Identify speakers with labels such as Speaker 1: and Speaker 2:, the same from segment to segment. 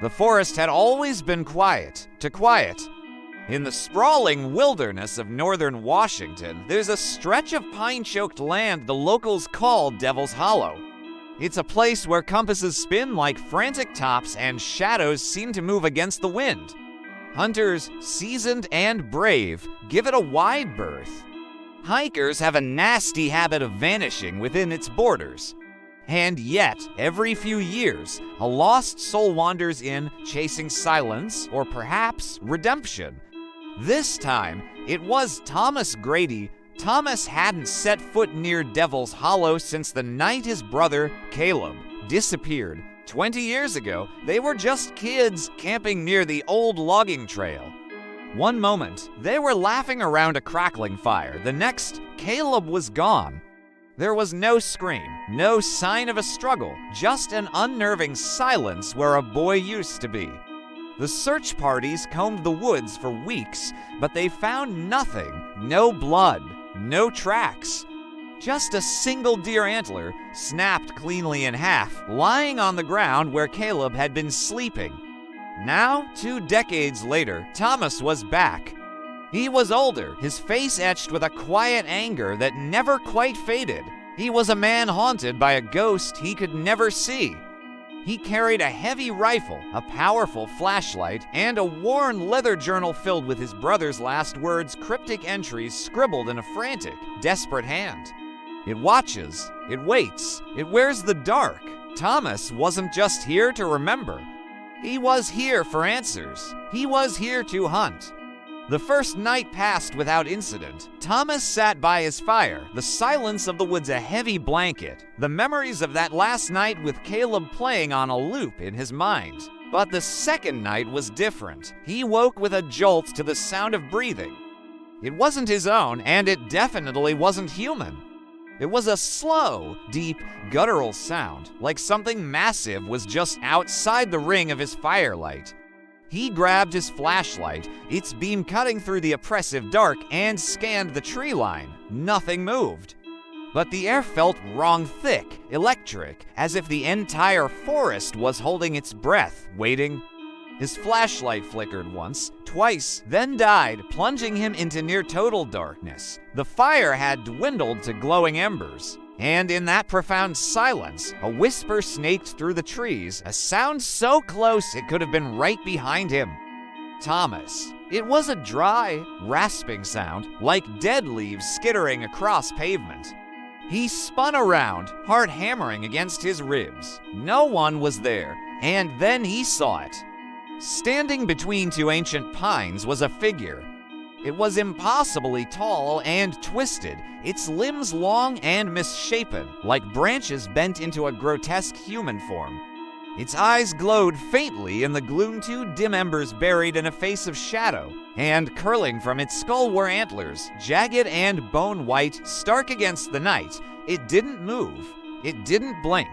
Speaker 1: The forest had always been quiet to quiet. In the sprawling wilderness of northern Washington, there's a stretch of pine-choked land the locals call Devil's Hollow. It's a place where compasses spin like frantic tops and shadows seem to move against the wind. Hunters, seasoned and brave, give it a wide berth. Hikers have a nasty habit of vanishing within its borders. And yet, every few years, a lost soul wanders in, chasing silence or perhaps redemption. This time, it was Thomas Grady. Thomas hadn't set foot near Devil's Hollow since the night his brother, Caleb, disappeared. 20 years ago, they were just kids camping near the old logging trail. One moment, they were laughing around a crackling fire. The next, Caleb was gone. There was no scream, no sign of a struggle, just an unnerving silence where a boy used to be. The search parties combed the woods for weeks, but they found nothing. No blood, no tracks. Just a single deer antler, snapped cleanly in half, lying on the ground where Caleb had been sleeping. Now, 2 decades later, Thomas was back. He was older, his face etched with a quiet anger that never quite faded. He was a man haunted by a ghost he could never see. He carried a heavy rifle, a powerful flashlight, and a worn leather journal filled with his brother's last words, cryptic entries scribbled in a frantic, desperate hand. It watches, it waits, it wears the dark. Thomas wasn't just here to remember. He was here for answers. He was here to hunt. The first night passed without incident. Thomas sat by his fire, the silence of the woods a heavy blanket, the memories of that last night with Caleb playing on a loop in his mind. But the second night was different. He woke with a jolt to the sound of breathing. It wasn't his own, and it definitely wasn't human. It was a slow, deep, guttural sound, like something massive was just outside the ring of his firelight. He grabbed his flashlight, its beam cutting through the oppressive dark, and scanned the tree line. Nothing moved. But the air felt wrong, thick, electric, as if the entire forest was holding its breath, waiting. His flashlight flickered once, twice, then died, plunging him into near-total darkness. The fire had dwindled to glowing embers. And in that profound silence, a whisper snaked through the trees, a sound so close it could have been right behind him. Thomas. It was a dry, rasping sound, like dead leaves skittering across pavement. He spun around, heart hammering against his ribs. No one was there, and then he saw it. Standing between 2 ancient pines was a figure. It was impossibly tall and twisted, its limbs long and misshapen, like branches bent into a grotesque human form. Its eyes glowed faintly in the gloom, 2 dim embers buried in a face of shadow, and curling from its skull were antlers, jagged and bone-white, stark against the night. It didn't move. It didn't blink.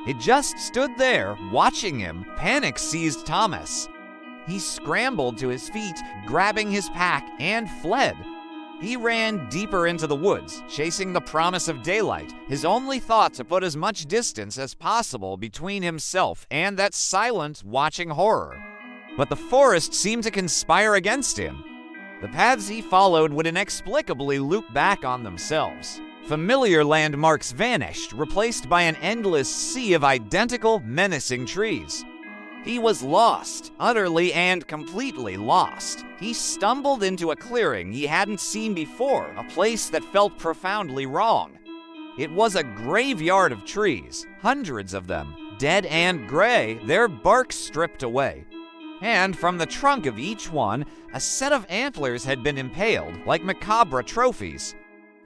Speaker 1: It just stood there, watching him. Panic seized Thomas. He scrambled to his feet, grabbing his pack, and fled. He ran deeper into the woods, chasing the promise of daylight, his only thought to put as much distance as possible between himself and that silent, watching horror. But the forest seemed to conspire against him. The paths he followed would inexplicably loop back on themselves. Familiar landmarks vanished, replaced by an endless sea of identical, menacing trees. He was lost, utterly and completely lost. He stumbled into a clearing he hadn't seen before, a place that felt profoundly wrong. It was a graveyard of trees, hundreds of them, dead and gray, their bark stripped away. And from the trunk of each one, a set of antlers had been impaled, like macabre trophies.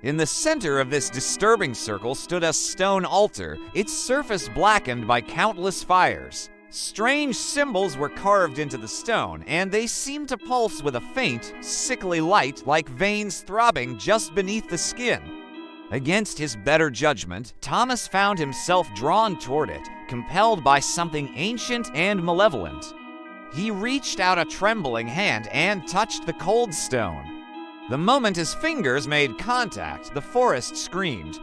Speaker 1: In the center of this disturbing circle stood a stone altar, its surface blackened by countless fires. Strange symbols were carved into the stone, and they seemed to pulse with a faint, sickly light like veins throbbing just beneath the skin. Against his better judgment, Thomas found himself drawn toward it, compelled by something ancient and malevolent. He reached out a trembling hand and touched the cold stone. The moment his fingers made contact, the forest screamed.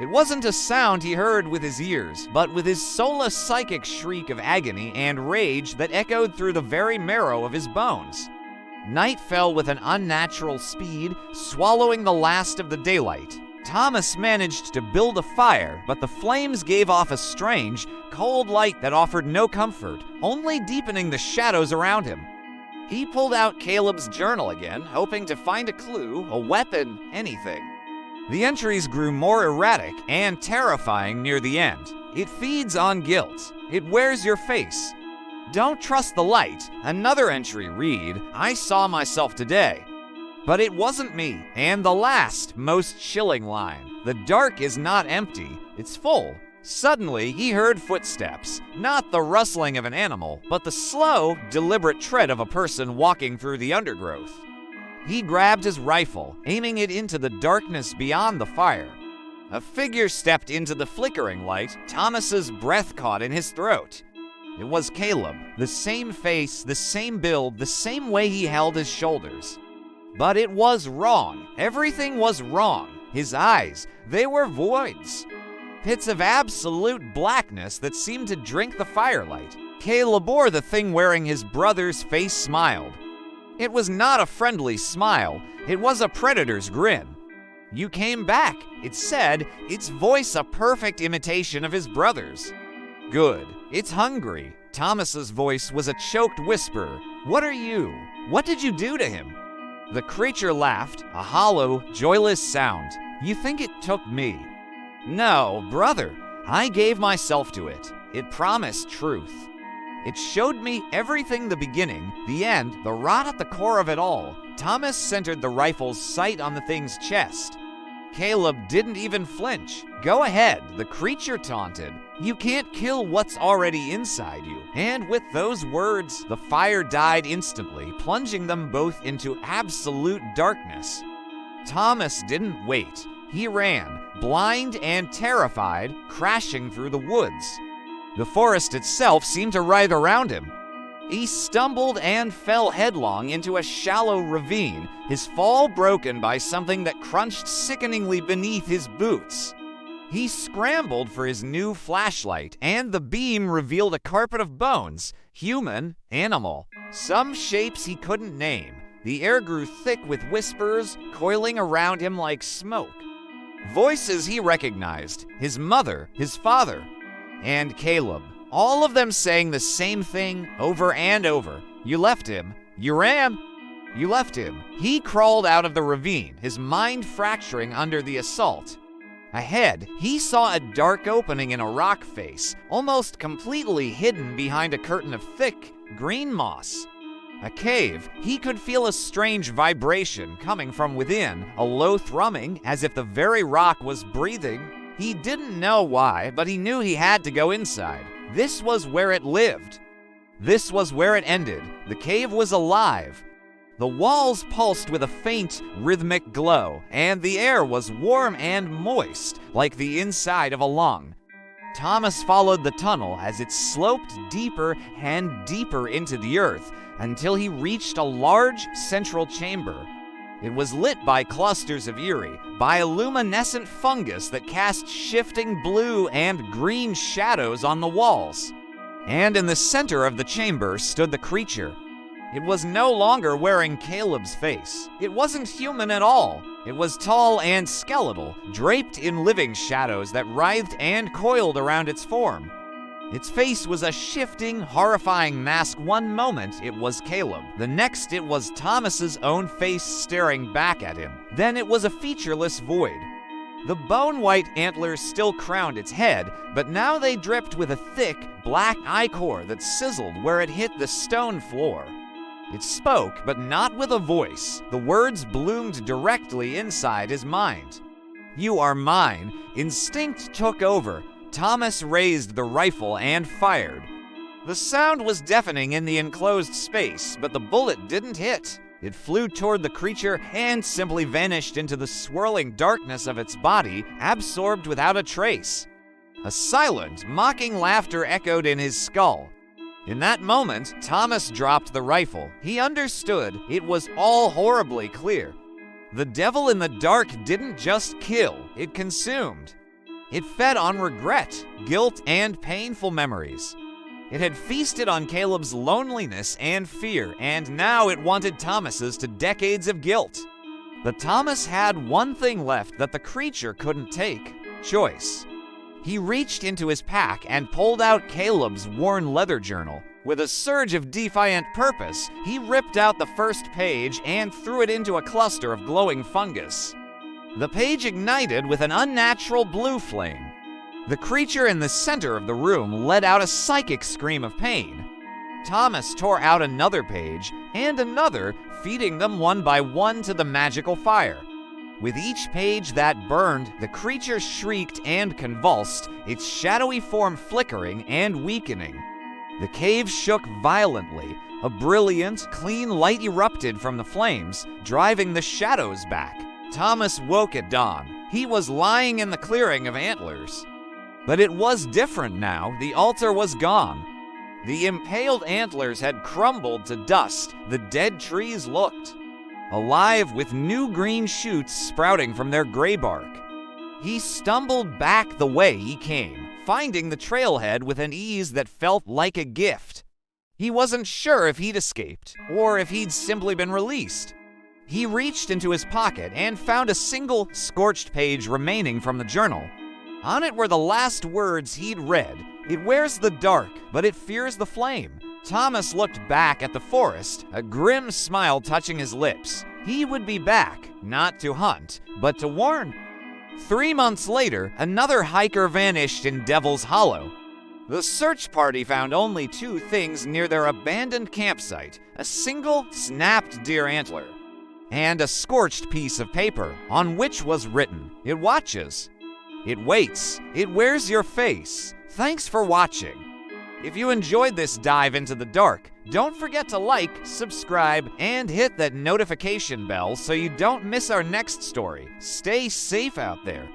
Speaker 1: It wasn't a sound he heard with his ears, but with his soul a psychic shriek of agony and rage that echoed through the very marrow of his bones. Night fell with an unnatural speed, swallowing the last of the daylight. Thomas managed to build a fire, but the flames gave off a strange, cold light that offered no comfort, only deepening the shadows around him. He pulled out Caleb's journal again, hoping to find a clue, a weapon, anything. The entries grew more erratic and terrifying near the end. It feeds on guilt. It wears your face. Don't trust the light. Another entry read, I saw myself today. But it wasn't me. And the last, most chilling line, the dark is not empty, it's full. Suddenly, he heard footsteps, not the rustling of an animal, but the slow, deliberate tread of a person walking through the undergrowth. He grabbed his rifle, aiming it into the darkness beyond the fire. A figure stepped into the flickering light. Thomas's breath caught in his throat. It was Caleb, the same face, the same build, the same way he held his shoulders. But it was wrong. Everything was wrong. His eyes, they were voids. Pits of absolute blackness that seemed to drink the firelight. Caleb, or the thing wearing his brother's face, smiled. It was not a friendly smile. It was a predator's grin. You came back, it said, its voice a perfect imitation of his brother's. Good. It's hungry. Thomas's voice was a choked whisper. What are you? What did you do to him? The creature laughed, a hollow, joyless sound. You think it took me? No, brother. I gave myself to it. It promised truth. It showed me everything, the beginning, the end, the rot at the core of it all. Thomas centered the rifle's sight on the thing's chest. Caleb didn't even flinch. Go ahead, the creature taunted. You can't kill what's already inside you. And with those words, the fire died instantly, plunging them both into absolute darkness. Thomas didn't wait. He ran, blind and terrified, crashing through the woods. The forest itself seemed to writhe around him. He stumbled and fell headlong into a shallow ravine, his fall broken by something that crunched sickeningly beneath his boots. He scrambled for his new flashlight, and the beam revealed a carpet of bones, human, animal, some shapes he couldn't name. The air grew thick with whispers, coiling around him like smoke. Voices he recognized, his mother, his father, and Caleb. All of them saying the same thing over and over. You left him. You ran. You left him. He crawled out of the ravine, his mind fracturing under the assault. Ahead, he saw a dark opening in a rock face, almost completely hidden behind a curtain of thick, green moss. A cave. He could feel a strange vibration coming from within, a low thrumming, as if the very rock was breathing. He didn't know why, but he knew he had to go inside. This was where it lived. This was where it ended. The cave was alive. The walls pulsed with a faint, rhythmic glow, and the air was warm and moist, like the inside of a lung. Thomas followed the tunnel as it sloped deeper and deeper into the earth until he reached a large central chamber. It was lit by clusters of Eyrie, by a luminescent fungus that cast shifting blue and green shadows on the walls. And in the center of the chamber stood the creature. It was no longer wearing Caleb's face. It wasn't human at all. It was tall and skeletal, draped in living shadows that writhed and coiled around its form. Its face was a shifting, horrifying mask. One moment it was Caleb. The next it was Thomas's own face staring back at him. Then it was a featureless void. The bone-white antlers still crowned its head, but now they dripped with a thick, black ichor that sizzled where it hit the stone floor. It spoke, but not with a voice. The words bloomed directly inside his mind. You are mine. Instinct took over. Thomas raised the rifle and fired. The sound was deafening in the enclosed space, but the bullet didn't hit. It flew toward the creature and simply vanished into the swirling darkness of its body, absorbed without a trace. A silent, mocking laughter echoed in his skull. In that moment, Thomas dropped the rifle. He understood. It was all horribly clear. The devil in the dark didn't just kill, it consumed. It fed on regret, guilt, and painful memories. It had feasted on Caleb's loneliness and fear, and now it wanted Thomas's to decades of guilt. But Thomas had one thing left that the creature couldn't take: choice. He reached into his pack and pulled out Caleb's worn leather journal. With a surge of defiant purpose, he ripped out the first page and threw it into a cluster of glowing fungus. The page ignited with an unnatural blue flame. The creature in the center of the room let out a psychic scream of pain. Thomas tore out another page and another, feeding them one by one to the magical fire. With each page that burned, the creature shrieked and convulsed, its shadowy form flickering and weakening. The cave shook violently. A brilliant, clean light erupted from the flames, driving the shadows back. Thomas woke at dawn. He was lying in the clearing of Antlers. But it was different now. The altar was gone. The impaled antlers had crumbled to dust. The dead trees looked alive, with new green shoots sprouting from their gray bark. He stumbled back the way he came, finding the trailhead with an ease that felt like a gift. He wasn't sure if he'd escaped, or if he'd simply been released. He reached into his pocket and found a single scorched page remaining from the journal. On it were the last words he'd read. "It wears the dark, but it fears the flame." Thomas looked back at the forest, a grim smile touching his lips. He would be back, not to hunt, but to warn. 3 months later, another hiker vanished in Devil's Hollow. The search party found only 2 things near their abandoned campsite: a single snapped deer antler and a scorched piece of paper on which was written, "It watches. It waits. It wears your face. Thanks for watching." If you enjoyed this dive into the dark, don't forget to like, subscribe, and hit that notification bell so you don't miss our next story. Stay safe out there.